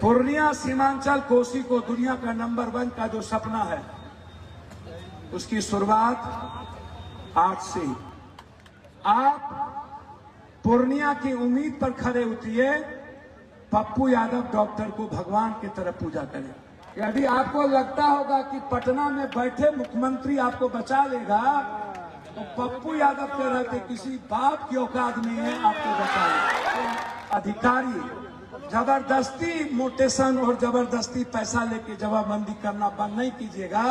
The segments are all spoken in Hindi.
पूर्णिया सीमांचल कोसी को दुनिया का नंबर 1 का जो सपना है, उसकी शुरुआत आज से ही। आप पूर्णिया की उम्मीद पर खड़े उतरिए, पप्पू यादव डॉक्टर को भगवान की तरह पूजा करें। यदि आपको लगता होगा कि पटना में बैठे मुख्यमंत्री आपको बचा लेगा, तो पप्पू यादव के रहते किसी बाप की औकात नहीं है आपको बचाने। अधिकारी जबरदस्ती मोटेशन और जबरदस्ती पैसा लेके जवाबबंदी करना बंद नहीं कीजिएगा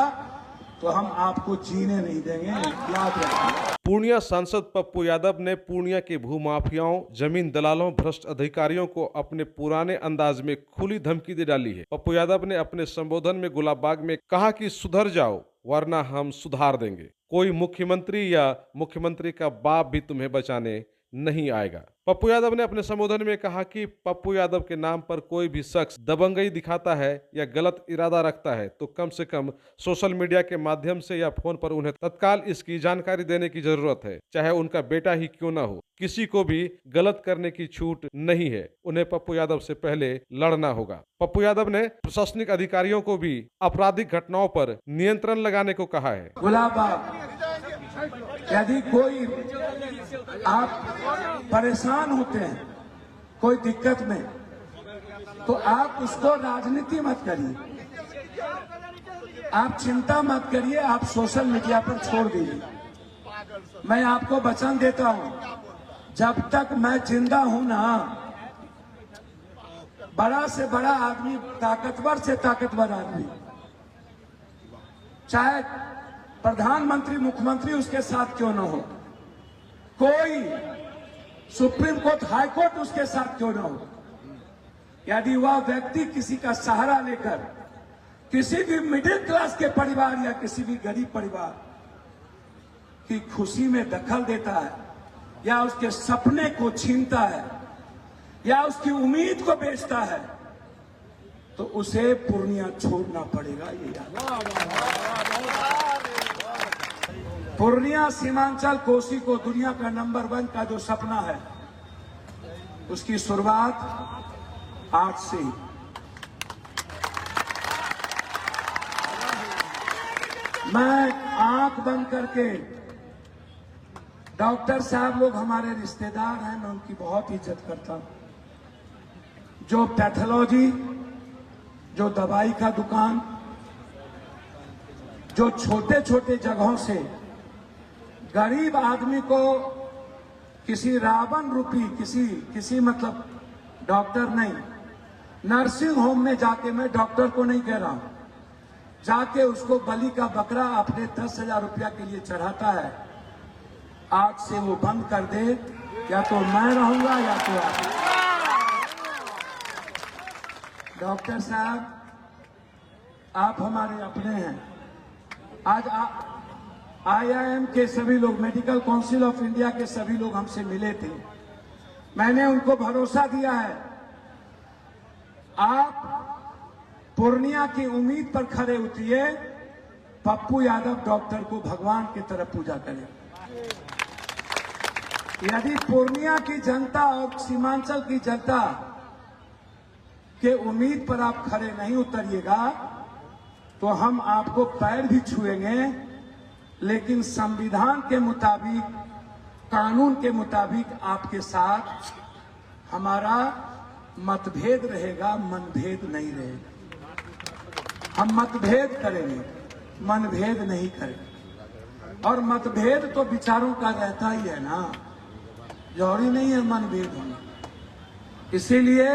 तो हम आपको जीने नहीं देंगे, याद रखिए। पूर्णिया सांसद पप्पू यादव ने पूर्णिया के भूमाफियाओं, जमीन दलालों, भ्रष्ट अधिकारियों को अपने पुराने अंदाज में खुली धमकी दे डाली है। पप्पू यादव ने अपने संबोधन में गुलाबबाग में कहा कि सुधर जाओ वरना हम सुधार देंगे। कोई मुख्यमंत्री या मुख्यमंत्री का बाप भी तुम्हें बचाने नहीं आएगा। पप्पू यादव ने अपने संबोधन में कहा कि पप्पू यादव के नाम पर कोई भी शख्स दबंगई दिखाता है या गलत इरादा रखता है तो कम से कम सोशल मीडिया के माध्यम से या फोन पर उन्हें तत्काल इसकी जानकारी देने की जरूरत है, चाहे उनका बेटा ही क्यों ना हो। किसी को भी गलत करने की छूट नहीं है, उन्हें पप्पू यादव से पहले लड़ना होगा। पप्पू यादव ने प्रशासनिक अधिकारियों को भी आपराधिक घटनाओं पर नियंत्रण लगाने को कहा है। यदि कोई आप परेशान होते हैं कोई दिक्कत में, तो आप उसको राजनीति मत करिए, आप चिंता मत करिए, आप सोशल मीडिया पर छोड़ दीजिए। मैं आपको वचन देता हूं, जब तक मैं जिंदा हूं ना, बड़ा से बड़ा आदमी, ताकतवर से ताकतवर आदमी, चाहे प्रधानमंत्री मुख्यमंत्री उसके साथ क्यों न हो, कोई सुप्रीम कोर्ट हाई कोर्ट उसके साथ क्यों न हो, यदि वह व्यक्ति किसी का सहारा लेकर किसी भी मिडिल क्लास के परिवार या किसी भी गरीब परिवार की खुशी में दखल देता है या उसके सपने को छीनता है या उसकी उम्मीद को बेचता है, तो उसे पूर्णिया छोड़ना पड़ेगा। ये पूर्णिया सीमांचल कोसी को दुनिया का नंबर 1 का जो सपना है, उसकी शुरुआत आज से ही। मैं आंख बंद करके, डॉक्टर साहब लोग हमारे रिश्तेदार हैं, मैं उनकी बहुत इज्जत करता हूं। जो पैथोलॉजी, जो दवाई का दुकान, जो छोटे छोटे जगहों से गरीब आदमी को किसी रावण रूपी किसी मतलब डॉक्टर नहीं, नर्सिंग होम में जाके, मैं डॉक्टर को नहीं कह रहा हूं, जाके उसको बलि का बकरा अपने 10,000 रुपया के लिए चढ़ाता है, आज से वो बंद कर दे, या तो मैं रहूंगा या तो आप। डॉक्टर साहब, आप हमारे अपने हैं। आज IIM के सभी लोग, मेडिकल काउंसिल ऑफ इंडिया के सभी लोग हमसे मिले थे, मैंने उनको भरोसा दिया है, आप पूर्णिया की उम्मीद पर खड़े उतरिए, पप्पू यादव डॉक्टर को भगवान की तरह पूजा करें। यदि पूर्णिया की जनता और सीमांचल की जनता के उम्मीद पर आप खड़े नहीं उतरिएगा तो हम आपको पैर भी छुएंगे, लेकिन संविधान के मुताबिक, कानून के मुताबिक आपके साथ हमारा मतभेद रहेगा, मनभेद नहीं रहेगा। हम मतभेद करेंगे, मनभेद नहीं करेंगे। और मतभेद तो विचारों का रहता ही है ना, जरूरी नहीं है मनभेद होना। इसीलिए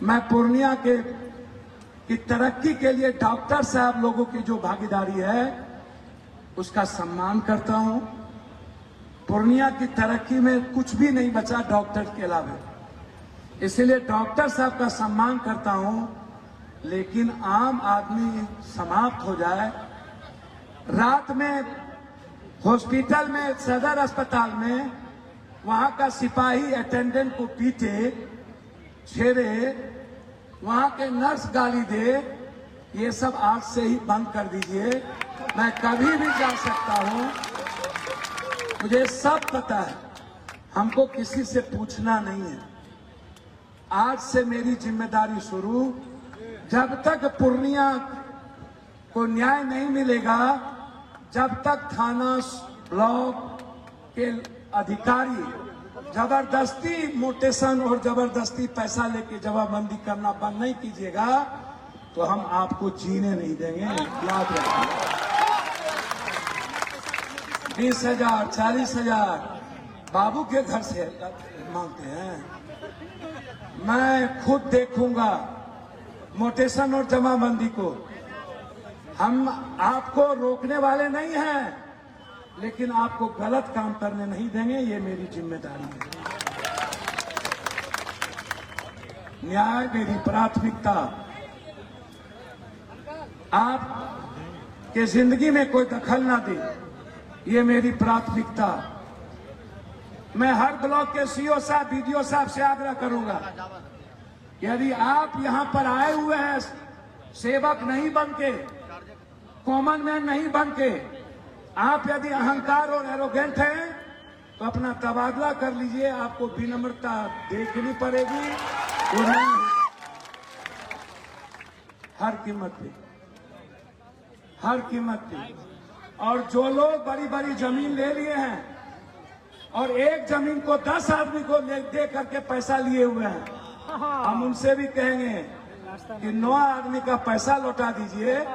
मैं पूर्णिया की तरक्की के लिए डॉक्टर साहब लोगों की जो भागीदारी है उसका सम्मान करता हूं। पूर्णिया की तरक्की में कुछ भी नहीं बचा डॉक्टर के अलावा, इसलिए डॉक्टर साहब का सम्मान करता हूं, लेकिन आम आदमी समाप्त हो जाए। रात में हॉस्पिटल में, सदर अस्पताल में, वहां का सिपाही अटेंडेंट को पीटे, छेड़े, वहां के नर्स गाली दे, ये सब आज से ही बंद कर दीजिए। मैं कभी भी जा सकता हूं, मुझे सब पता है, हमको किसी से पूछना नहीं है। आज से मेरी जिम्मेदारी शुरू। जब तक पूर्णिया को न्याय नहीं मिलेगा, जब तक थाना ब्लॉक के अधिकारी जबरदस्ती मोटेशन और जबरदस्ती पैसा लेके जवाबबंदी करना बंद नहीं कीजिएगा, तो हम आपको जीने नहीं देंगे। याद रखिए, 20,000 40,000 बाबू के घर से मांगते हैं। मैं खुद देखूंगा मोटेशन और जमाबंदी को। हम आपको रोकने वाले नहीं हैं, लेकिन आपको गलत काम करने नहीं देंगे, ये मेरी जिम्मेदारी है। न्याय मेरी प्राथमिकता। आप के जिंदगी में कोई दखल ना दे, ये मेरी प्राथमिकता। मैं हर ब्लॉक के सीओ साहब, बीडीओ साहब से आग्रह करूंगा, यदि आप यहां पर आए हुए हैं सेवक नहीं बन के, कॉमन मैन नहीं बन के, आप यदि अहंकार और एरोगेंट हैं, तो अपना तबादला कर लीजिए। आपको विनम्रता देखनी पड़ेगी, वो नहीं हर कीमत पे, हर कीमत पे। और जो लोग बड़ी बड़ी जमीन ले लिए हैं और एक जमीन को 10 आदमी को दे करके पैसा लिए हुए हैं, हम उनसे भी कहेंगे कि 9 आदमी का पैसा लौटा दीजिए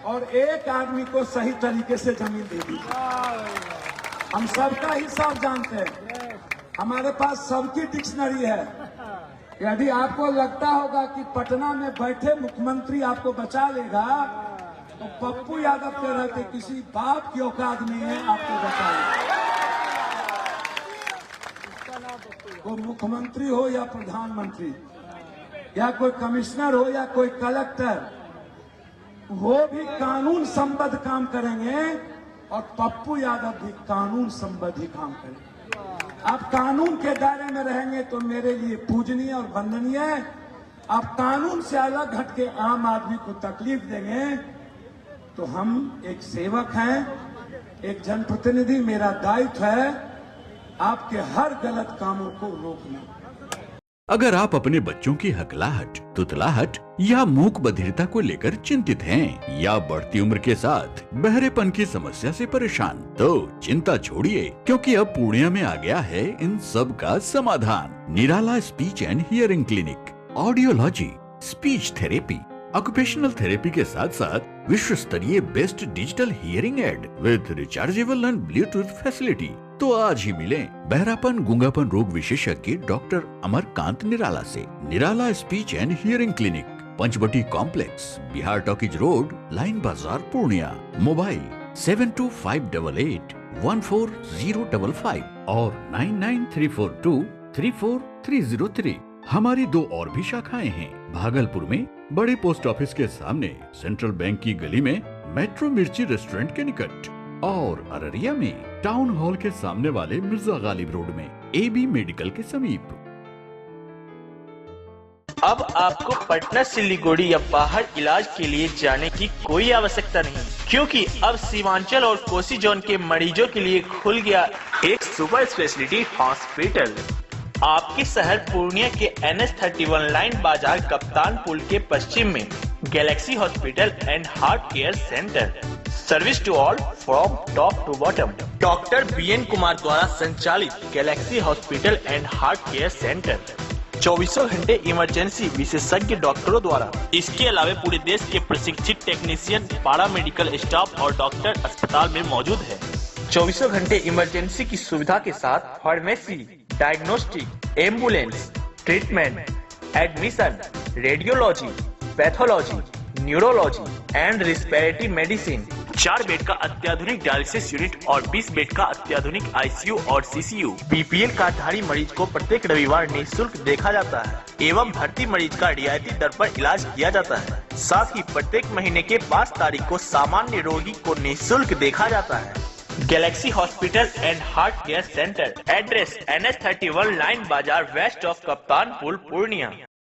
और एक आदमी को सही तरीके से जमीन दे दीजिए। हम सबका हिसाब जानते हैं, हमारे पास सबकी डिक्शनरी है। यदि आपको लगता होगा कि पटना में बैठे मुख्यमंत्री आपको बचा लेगा, तो पप्पू यादव के रहते किसी बाप की औकात नहीं है आपको बचाने। वो मुख्यमंत्री हो या प्रधानमंत्री या कोई कमिश्नर हो या कोई कलेक्टर, वो भी कानून संबद्ध काम करेंगे और पप्पू यादव भी कानून संबद्ध ही काम करेंगे। आप कानून के दायरे में रहेंगे तो मेरे लिए पूजनीय और वंदनीय। आप कानून से अलग हटके आम आदमी को तकलीफ देंगे तो हम एक सेवक हैं, एक जनप्रतिनिधि, मेरा दायित्व है आपके हर गलत कामों को रोकना। अगर आप अपने बच्चों की हकलाहट, तुतलाहट या मूक बधिरता को लेकर चिंतित हैं या बढ़ती उम्र के साथ बहरेपन की समस्या से परेशान, तो चिंता छोड़िए, क्योंकि अब पूर्णिया में आ गया है इन सब का समाधान। Nirala speech and hearing clinic, audiology, speech therapy, occupational therapy के साथ साथ विश्व स्तरीय best digital hearing aid with rechargeable and Bluetooth facility. तो आज ही मिलें बहरापन गूंगापन रोग विशेषज्ञ डॉक्टर अमरकांत निराला से। Nirala speech and hearing clinic, Panchavati complex, Bihar talkies road, line Bazar, Purnia. Mobile 7258814055 और 9934234303। हमारी 2 और भी शाखाएं हैं, भागलपुर में बड़े पोस्ट ऑफिस के सामने, सेंट्रल बैंक की गली में, मेट्रो मिर्ची रेस्टोरेंट के निकट, और अररिया में टाउन हॉल के सामने वाले मिर्जा गालिब रोड में, AB मेडिकल के समीप। अब आपको पटना, सिलीगुड़ी या बाहर इलाज के लिए जाने की कोई आवश्यकता नहीं, क्योंकि अब सीमांचल और कोसी जोन के मरीजों के लिए खुल गया एक सुपर स्पेशलिटी हॉस्पिटल। आपके शहर पूर्णिया के NH31 लाइन बाजार कप्तान पुल के पश्चिम में Galaxy hospital and heart care centre. Service to all from top to bottom. Doctor BN Kumar द्वारा संचालित Galaxy hospital and heart care centre 24 घंटे इमरजेंसी विशेषज्ञ डॉक्टरों द्वारा। इसके अलावा पूरे देश के प्रशिक्षित टेक्नीशियन, पारा मेडिकल स्टाफ और डॉक्टर अस्पताल में मौजूद है। 24 घंटे इमरजेंसी की सुविधा के साथ pharmacy, diagnostic, ambulance, treatment, admission, radiology, pathology, neurology and respiratory medicine. 4 bed का अत्याधुनिक डायलिसिस यूनिट और 20 बेड का अत्याधुनिक ICU और CCU। BPL कार्डधारी मरीज को प्रत्येक रविवार निःशुल्क देखा जाता है एवं भर्ती मरीज का रियायती दर पर इलाज किया जाता है। साथ ही प्रत्येक महीने के 5 तारीख को सामान्य रोगी को निःशुल्क देखा जाता है। Galaxy hospital and heart care centre, address NH31 line बाजार, वेस्ट ऑफ कप्तान पुल, पूर्णिया।